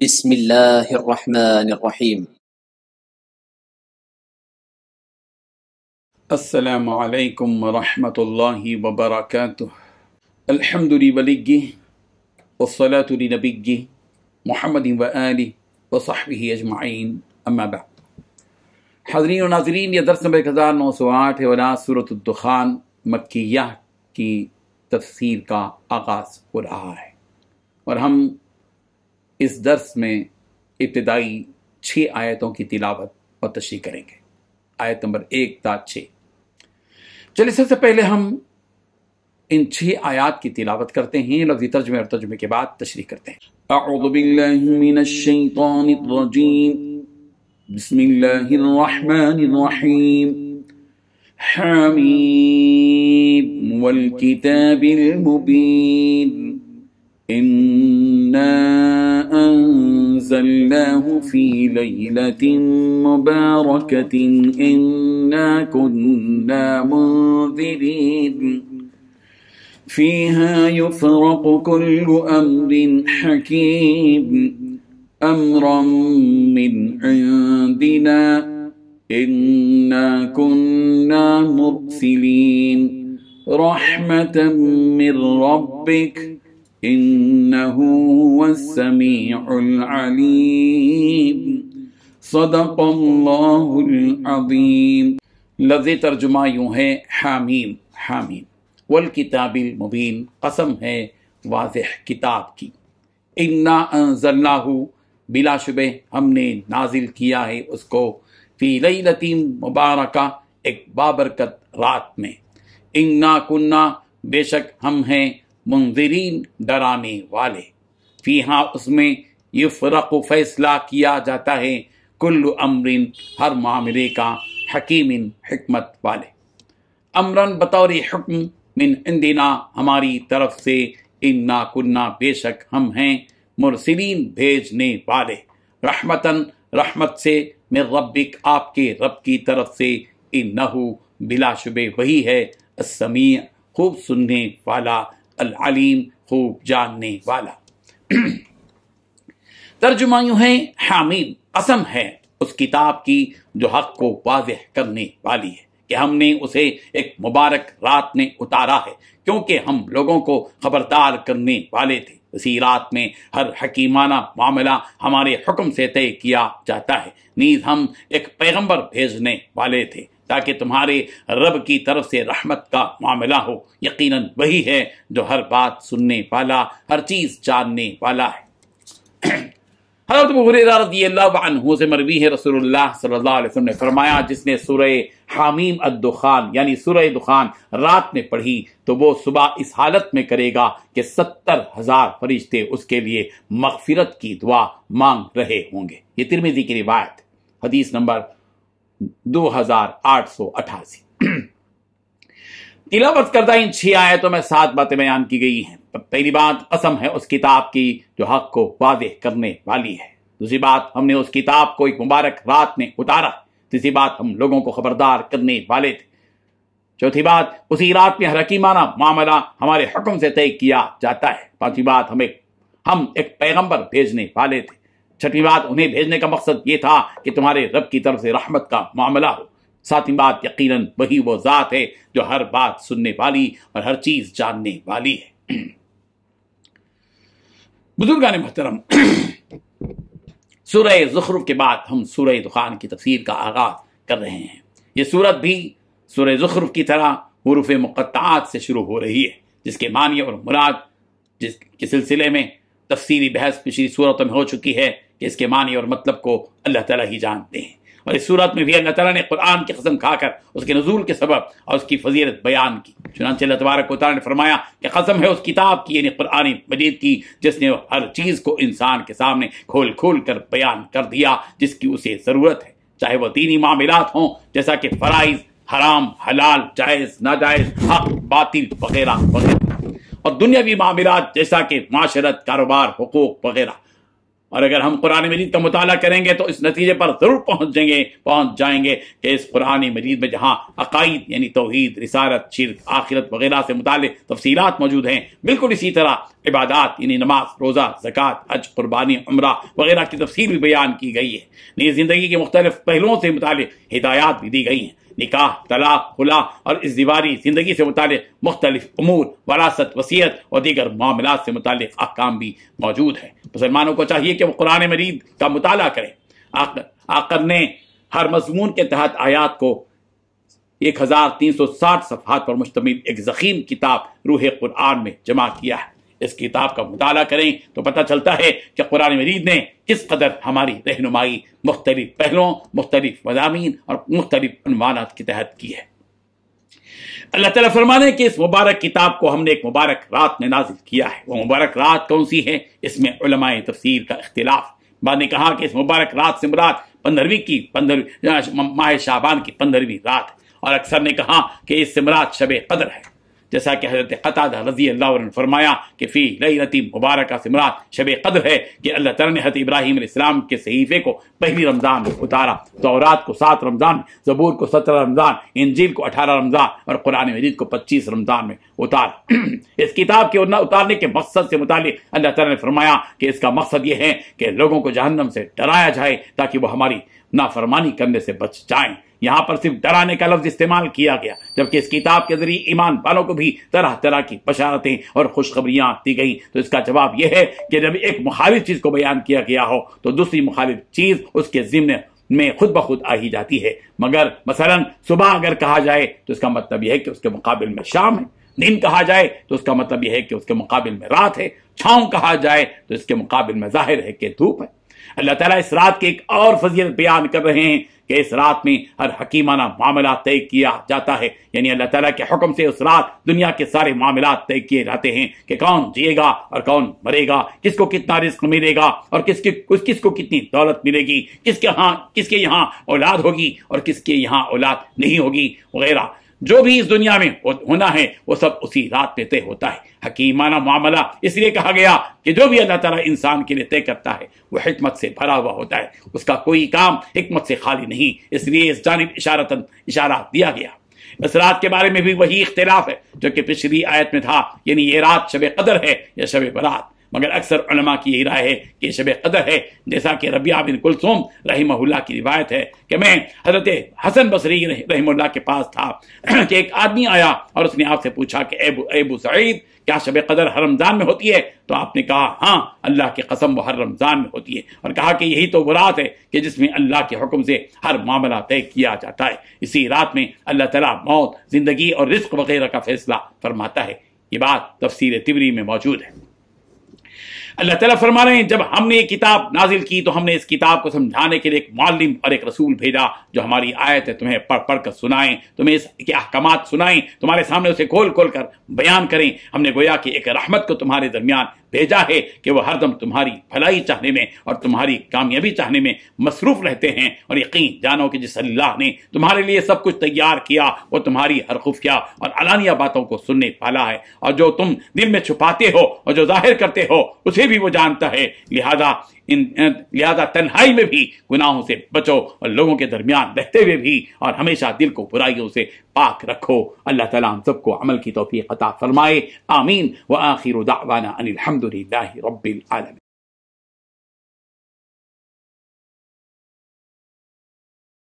بسم اللہ الرحمن الرحیم۔ السلام علیکم ورحمۃ اللہ وبرکاتہ۔ الحمد للہ والصلاة لنبیہ محمد وآلہ وصحبہ اجمعین، اما بعد۔ حاضرین و ناظرین، یہ درس نمبر 1908 ہے اور آج سورۃ الدخان مکیہ کی تفسیر کا آغاز ہو رہا ہے، اور ہم اس درس میں ابتدائی 6 آیتوں کی تلاوت اور تشریح کریں گے، آیت نمبر 1 تا 6۔ چلیے سب سے پہلے ہم ان 6 آیات کی تلاوت کرتے ہیں، لفظی ترجمے اور ترجمے کے بعد تشریح کرتے ہیں۔ اعوذ باللہ من الشیطان الرجیم، بسم اللہ الرحمن الرحیم۔ حامیم والکتاب المبین، انا انزلناه في ليلة مباركة انا كنا منذرين فيها يفرق كل امر حكيم امرا من عندنا انا كنا مرسلين رحمة من ربك إنه هو السميع العليم صدق اللہ العظیم۔ لفظ ترجمہ یوں ہے، حامیم حامیم، والکتاب المبین، قسم ہے واضح کتاب کی، انا انزلناہ، بلا شبہ ہم نے نازل کیا ہے اس کو، فی لیلۃ مبارکہ، ایک بابرکت رات میں، انا کننا، بے شک ہم ہیں، منذرین، ڈرانے والے، فیہا، اس میں، یفرق، فیصلہ کیا جاتا ہے، کل امر، ہر معاملے کا، حکیم، حکمت والے، امرن، بطور حکم، من عندنا، ہماری طرف سے، انا کننا، بے شک ہم ہیں، مرسلین، بھیجنے والے، رحمتن، رحمت سے، من ربک، آپ کے رب کی طرف سے، انہو، بلا شبہ وہی ہے، السمیع، خوب سننے والا، العلیم، خوب جاننے والا۔ ترجمہ یوں ہے، حامیم، قسم ہے اس کتاب کی جو حق کو واضح کرنے والی ہے کہ ہم نے اسے ایک مبارک رات میں اتارا ہے، کیونکہ ہم لوگوں کو خبردار کرنے والے تھے۔ اسی رات میں ہر حکیمانہ معاملہ ہمارے حکم سے طے کیا جاتا ہے، نیز ہم ایک پیغمبر بھیجنے والے تھے تاکہ تمہارے رب کی طرف سے رحمت کا معاملہ ہو، یقیناً وہی ہے جو ہر بات سننے والا، ہر چیز جاننے والا ہے۔ حضرت ابو ہریرہ رضی اللہ عنہ سے مروی ہے، رسول اللہ صلی اللہ علیہ وسلم نے فرمایا، جس نے سورہ حامیم الدخان یعنی سورہ دخان رات میں پڑھی تو وہ صبح اس حالت میں کرے گا کہ 70,000 فرشتے اس کے لیے مغفرت کی دعا مانگ رہے ہوں گے۔ یہ ترمذی کی روایت، حدیث نمبر 2888۔ تلاوت کردہ ان 6 آیتوں میں 7 باتیں بیان کی گئی ہیں۔ پہلی بات، قسم ہے اس کتاب کی جو حق کو واضح کرنے والی ہے۔ دوسری بات، ہم نے اس کتاب کو ایک مبارک رات میں اتارا۔ تیسری بات، ہم لوگوں کو خبردار کرنے والے تھے۔ چوتھی بات، اسی رات میں ہر حکیمانہ معاملہ ہمارے حکم سے طے کیا جاتا ہے۔ پانچویں بات، ہم ایک پیغمبر بھیجنے والے تھے۔ چھٹی بات، انہیں بھیجنے کا مقصد یہ تھا کہ تمہارے رب کی طرف سے رحمت کا معاملہ ہو۔ ساتویں بات، یقیناً وہی وہ ذات ہے جو ہر بات سننے والی اور ہر چیز جاننے والی ہے۔ بزرگان محترم، سورہ زخرف کے بعد ہم سورہ دخان کی تفسیر کا آغاز کر رہے ہیں۔ یہ سورت بھی سورہ زخرف کی طرح حروف مقطعات سے شروع ہو رہی ہے، جس کے معنی اور مراد جس کے سلسلے میں تفصیلی بحث پچھلی سورتوں میں ہو چکی ہے کہ اس کے معنی اور مطلب کو اللہ تعالیٰ ہی جانتے ہیں، اور اس صورت میں بھی اللہ تعالیٰ نے قرآن کی قسم کھا کر اس کے نزول کے سبب اور اس کی فضیلت بیان کی۔ چنانچہ اللہ تبارک و تعالیٰ نے فرمایا کہ قسم ہے اس کتاب کی، یعنی قرآن مجید کی، جس نے ہر چیز کو انسان کے سامنے کھول کھول کر بیان کر دیا جس کی اسے ضرورت ہے، چاہے وہ دینی معاملات ہوں جیسا کہ فرائض، حرام، حلال، جائز، ناجائز، حق، باطل وغیرہ وغیرہ، اور دنیاوی معاملات جیسا کہ معاشرت، کاروبار، حقوق وغیرہ، اور اگر ہم قرآن مجید کا مطالعہ کریں گے تو اس نتیجے پر ضرور پہنچ جائیں گے کہ اس قرآن مجید میں جہاں عقائد یعنی توحید، رسالت، شرک، آخرت وغیرہ سے متعلق تفصیلات موجود ہیں، بالکل اسی طرح عبادات یعنی نماز، روزہ، زکوٰۃ، حج، قربانی، عمرہ وغیرہ کی تفصیل بھی بیان کی گئی ہے۔ نیز زندگی کے مختلف پہلوؤں سے متعلق ہدایات بھی دی گئی ہیں۔ نکاح، طلاق، خلا اور ازدواجی زندگی سے متعلق مختلف امور، وراثت، وصیت اور دیگر معاملات سے متعلق احکام بھی موجود ہیں۔ مسلمانوں کو چاہیے کہ وہ قرآن مجید کا مطالعہ کریں۔ آقر نے ہر مضمون کے تحت آیات کو 1360 صفحات پر مشتمل ایک ضخیم کتاب روح قرآن میں جمع کیا ہے۔ اس کتاب کا مطالعہ کریں تو پتہ چلتا ہے کہ قرآن مجید نے کس قدر ہماری رہنمائی مختلف پہلوؤں، مختلف مضامین اور مختلف عنوانات کے تحت کی ہے۔ اللہ تعالیٰ فرمانے ہیں کہ اس مبارک کتاب کو ہم نے ایک مبارک رات میں نازل کیا ہے۔ وہ مبارک رات کون سی ہے؟ اس میں علماء تفسیر کا اختلاف۔ بعد نے کہا کہ اس مبارک رات سے مراد 15 ماہ شعبان کی 15ویں رات ہے، اور اکثر نے کہا کہ اس سے مراد شب قدر ہے، جیسا کہ حضرت قتادہ رضی اللہ عنہ نے فرمایا کہ فی لیلۃ مبارکہ سے مراد شب قدر ہے کہ اللہ تعالیٰ نے حضرت ابراہیم علیہ السلام کے صحیفے کو پہلی رمضان میں اتارا، تورات کو 7 رمضان، زبور کو 17 رمضان، انجیل کو 18 رمضان اور قرآن مجید کو 25 رمضان میں اتارا۔ اس کتاب کے اتارنے کے مقصد سے متعلق اللہ تعالیٰ نے فرمایا کہ اس کا مقصد یہ ہے کہ لوگوں کو جہنم سے ڈرایا جائے تاکہ وہ ہماری نافرمانی کرنے سے بچ جائیں۔ یہاں پر صرف ڈرانے کا لفظ استعمال کیا گیا، جبکہ اس کتاب کے ذریعے ایمان والوں کو بھی طرح طرح کی بشارتیں اور خوشخبریاں دی گئیں۔ تو اس کا جواب یہ ہے کہ جب ایک مخالف چیز کو بیان کیا گیا ہو تو دوسری مخالف چیز اس کے ضمن میں خود بخود آ ہی جاتی ہے۔ مگر مثلا صبح اگر کہا جائے تو اس کا مطلب یہ ہے کہ اس کے مقابل میں شام ہے، دن کہا جائے تو اس کا مطلب یہ ہے کہ اس کے مقابل میں رات ہے، چھاؤں کہا جائے تو اس کے مقابل میں ظاہر ہے کہ دھوپ ہے۔ اللہ تعالیٰ اس رات کی ایک اور فضیلت بیان کر رہے ہیں کہ اس رات میں ہر حکیمانہ معاملات طے کیا جاتا ہے، یعنی اللہ تعالیٰ کے حکم سے اس رات دنیا کے سارے معاملات طے کیے جاتے ہیں کہ کون جیے گا اور کون مرے گا، کس کو کتنا رزق ملے گا اور کس کو کتنی دولت ملے گی، کس کے یہاں اولاد ہوگی اور کس کے یہاں اولاد نہیں ہوگی وغیرہ۔ جو بھی اس دنیا میں ہونا ہے وہ سب اسی رات میں طے ہوتا ہے۔ حکیمانہ معاملہ اس لیے کہا گیا کہ جو بھی اللہ تعالیٰ انسان کے لیے طے کرتا ہے وہ حکمت سے بھرا ہوا ہوتا ہے، اس کا کوئی کام حکمت سے خالی نہیں، اس لیے اس جانب اشارہ دیا گیا۔ اس رات کے بارے میں بھی وہی اختلاف ہے جو کہ پچھلی آیت میں تھا، یعنی یہ رات شب قدر ہے یا شب برات، مگر اکثر علماء کی یہی رائے ہے کہ شب قدر ہے، جیسا کہ ربیعہ بن کلثوم رحمہ اللہ کی روایت ہے کہ میں حضرت حسن بصری رحمہ اللہ کے پاس تھا کہ ایک آدمی آیا اور اس نے آپ سے پوچھا کہ ابو سعید کیا شب قدر ہر رمضان میں ہوتی ہے؟ تو آپ نے کہا ہاں اللہ کی قسم وہ ہر رمضان میں ہوتی ہے، اور کہا کہ یہی تو وہ رات ہے کہ جس میں اللہ کے حکم سے ہر معاملہ طے کیا جاتا ہے۔ اسی رات میں اللہ تعالیٰ موت، زندگی اور رزق وغیرہ کا فیصلہ فرماتا ہے۔ یہ بات تفسیر طبری میں موجود ہے۔ اللہ تعالیٰ فرما رہے ہیں جب ہم نے یہ کتاب نازل کی تو ہم نے اس کتاب کو سمجھانے کے لیے ایک معلم اور ایک رسول بھیجا جو ہماری آیت ہے تمہیں پڑھ کر سنائیں، تمہیں اس کے احکامات سنائیں، تمہارے سامنے اسے کھول کر بیان کریں۔ ہم نے گویا کہ ایک رحمت کو تمہارے درمیان بھیجا ہے کہ وہ ہر دم تمہاری بھلائی چاہنے میں اور تمہاری کامیابی چاہنے میں مصروف رہتے ہیں، اور یقین جانو کہ جس اللہ نے تمہارے لیے سب کچھ تیار کیا وہ تمہاری ہر خفیہ اور علانیہ باتوں کو سننے والا ہے، اور جو تم دل میں چھپاتے ہو اور جو ظاہر کرتے ہو اسے بھی وہ جانتا ہے۔ لہذا تنہائی میں بھی گناہوں سے بچو اور لوگوں کے درمیان رہتے ہوئے بھی اور ہمیشہ دل کو برائیوں سے پاک رکھو۔ اللہ تعالیٰ ہم سب کو عمل کی توفیق عطا فرمائے، آمین۔ وآخر دعوانا ان الحمد للہ رب العالمین۔